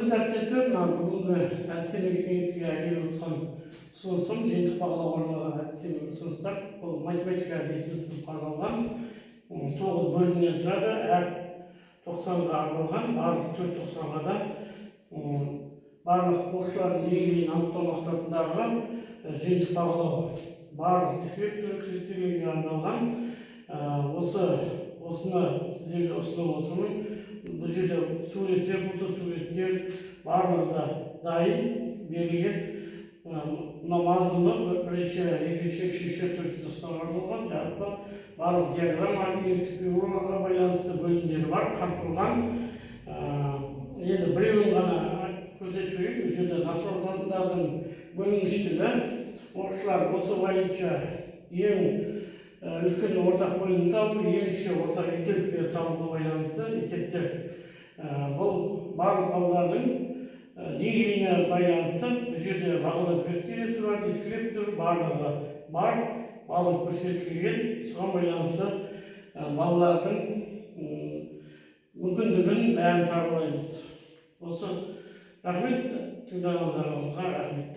Құрметті әріптестер, бүгінгі әдістемелік кеңеске әкеліп отқан ұсынысым жиынтық бағалауға арналған әдістемелік ұсыныстар. Бұл математика 5 сыныпқа арналған 9 бөлімнен тұрады. Әр 90-ға арналған, барлық 4 90-ға да барлық оқушылардың деңгейін анықтау мақсатындағы жиынтық бағалау, барлық дискрипторлық критерийге арналған. Осыны сіздерге ұсынып отырмын. Бұл жерде суреттер, суреттер барлығы да дайын берілген. Мына мазмұны бірінші, екінші, үшінші, төртінші сыныптарға арналған. Жалпы барлық диаграмма, кеңістік фигураларға байланысты бөлімдері бар, қамтылған. Енді біреуін ғана көрсетіп жіберейін. Бұл жерде натуралдардың бөлінгіштігі. Оқушылар осы бойынша ең үлкен ортақ бөлімді табу, ерекше ортақ екендіктері табуға байланысты есептер. Бұл барлық балалардың деңгейіне байланысты. Бұл жерде бағалау критериясы бар, дискриптор барлығы бар, барлық көрсетілген. Соған байланысты балалардың мүмкіндігін бәрін саралаймыз. Осы рахмет, тыңдағандарыңызға рахмет.